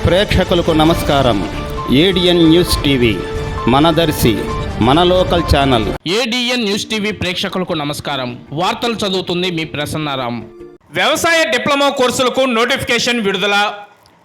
ప్రేక్షకులకు నమస్కారం. ADN news TV మనదర్శి మన local channel. ADN news TV ప్రేక్షకులకు నమస్కారం. వార్తలు చదువుతుంది మీ ప్రసన్నారాం. వ్యవసాయ డిప్లొమా కోర్సులకు నోటిఫికేషన్ విడుదల.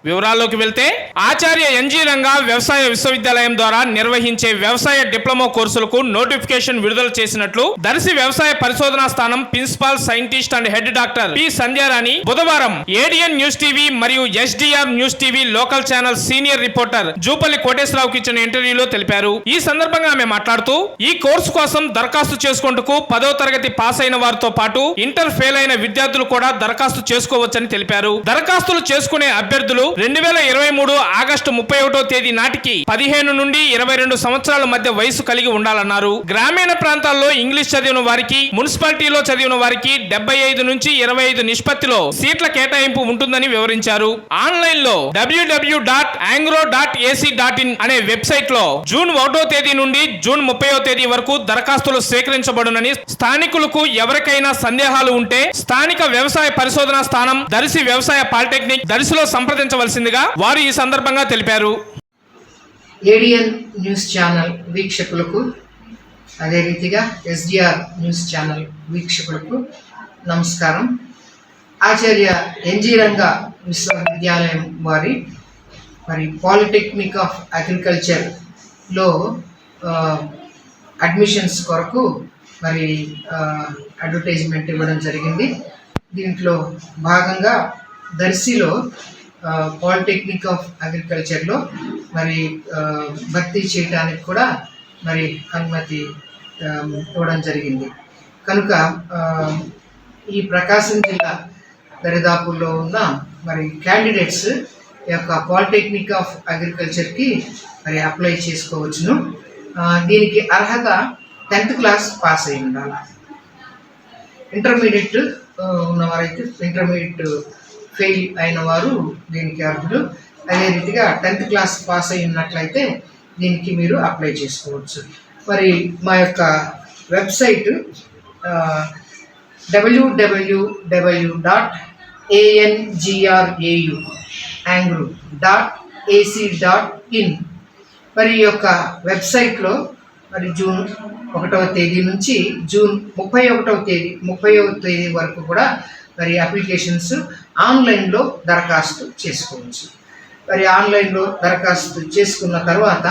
వివరాల్లోకి వెళ్తే, ఆచార్య ఎన్జీ రంగా వ్యవసాయ విశ్వవిద్యాలయం ద్వారా నిర్వహించే వ్యవసాయ డిప్లొమా కోర్సులకు నోటిఫికేషన్ విడుదల చేసినట్లు దర్శి వ్యవసాయ పరిశోధనా స్థానం principal scientist and head doctor P Sandhyarani బుధవారం ఏడిఎన్ న్యూస్ టీవీ మరియు SDR news TV local channel senior reporter Jupalli కోటేశ్వరరావుకి ఇచ్చిన ఇంటర్వ్యూలో తెలిపారు. ఈ సందర్భంగా ఆమె మాట్లాడుతూ, ఈ కోర్సు కోసం దరఖాస్తు చేసుకుంటూ 10వ తరగతి పాస్ అయిన వారితో పాటు ఇంటర్ ఫెయిల్ అయిన విద్యార్థులు కూడా దరఖాస్తు చేసుకోవచ్చని తెలిపారు. దరఖాస్తులు చేసుకునే అభ్యర్థులు 2023 ఆగస్టు 31వ తేదీ నాటికి 15 నుండి 22 సంవత్సరాల మధ్య వయసు కలిగి ఉండాలన్నారు. గ్రామీణ ప్రాంతాల్లో ఇంగ్లీష్ చదివిన వారికి, మున్సిపాలిటీలో చదివిన వారికి 75 నుంచి 25 నిష్పత్తిలో సీట్ల కేటాయింపు ఉంటుందని వివరించారు. ఆన్లైన్ లో www.angro.ac.in అనే వెబ్సైట్ లో జూన్ 1వ తేదీ నుండి జూన్ 30వ తేదీ వరకు దరఖాస్తులు స్వీకరించబడునని, స్థానికులకు ఎవరికైనా సందేహాలు ఉంటే స్థానిక వ్యవసాయ పరిశోధనా స్థానం దర్శి వ్యవసాయ పాలిటెక్నిక్ దర్శిలో సంప్రదించవలసిందిగా వారు ఈ సందర్భంగా తెలిపారు. ఏడిఎన్ న్యూస్ ఛానల్ వీక్షకులకు, అదే రీతిగా ఎస్డిఆర్ న్యూస్ ఛానల్ వీక్షకులకు నమస్కారం. ఆచార్య ఎన్జీ రంగా విశ్వవిద్యాలయం వారి పాలిటెక్నిక్ ఆఫ్ అగ్రికల్చర్లో అడ్మిషన్స్ కొరకు అడ్వర్టైజ్మెంట్ ఇవ్వడం జరిగింది. దీంట్లో భాగంగా దర్శిలో పాలిటెక్నిక్ ఆఫ్ అగ్రికల్చర్లో భర్తీ చేయడానికి కూడా అనుమతి ఇవ్వడం జరిగింది. కనుక ఈ ప్రకాశం జిల్లా దరిదాపుల్లో ఉన్న క్యాండిడేట్స్ యొక్క పాలిటెక్నిక్ ఆఫ్ అగ్రికల్చర్కి అప్లై చేసుకోవచ్చును. దీనికి అర్హత 10th క్లాస్ పాస్ అయి ఉండాలి. ఇంటర్మీడియట్ ఉన్నవారైతే, ఇంటర్మీడియట్ ఫెయిల్ అయిన వారు దీనికి అర్హులు. అదే రీతిగా 10th క్లాస్ పాస్ అయి ఉన్నట్లయితే దీనికి మీరు అప్లై చేసుకోవచ్చు. మా యొక్క వెబ్సైట్ www.angrau.ac.in. ఈ యొక్క వెబ్సైట్లో జూన్ 1వ తేదీ నుంచి జూన్ 31వ తేదీ వరకు కూడా అప్లికేషన్స్ ఆన్లైన్లో దరఖాస్తు చేసుకోవచ్చు. ఆన్లైన్లో దరఖాస్తు చేసుకున్న తర్వాత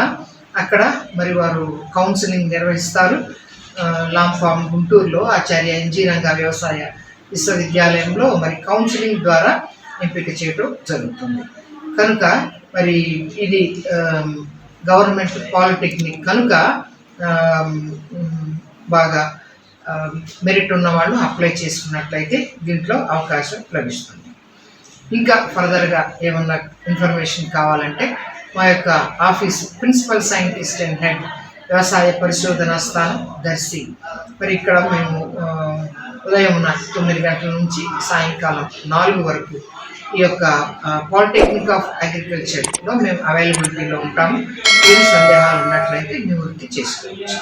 అక్కడ వారు కౌన్సిలింగ్ నిర్వహిస్తారు. లాంఫామ్ గుంటూరులో ఆచార్య ఎన్జీ రంగా వ్యవసాయ విశ్వవిద్యాలయంలో కౌన్సిలింగ్ ద్వారా ఎంపిక చేయడం జరుగుతుంది. కనుక ఇది గవర్నమెంట్ పాలిటెక్నిక్ కనుక బాగా మెరిట్ ఉన్న వాళ్ళు అప్లై చేసుకున్నట్లయితే దీంట్లో అవకాశం లభిస్తుంది. ఇంకా ఫర్దర్గా ఏమన్నా ఇన్ఫర్మేషన్ కావాలంటే మా యొక్క office principal scientist and head వ్యవసాయ పరిశోధనా స్థానం దర్శి. ఇక్కడ మేము ఉదయం 9 గంటల నుంచి సాయంకాలం 4 వరకు ఈ యొక్క పాలిటెక్నిక్ ఆఫ్ అగ్రికల్చర్లో మేము అవైలబిలిటీలో ఉంటాము. ఏమి సందేహాలు ఉన్నట్లయితే నివృత్తి చేసుకోవచ్చు.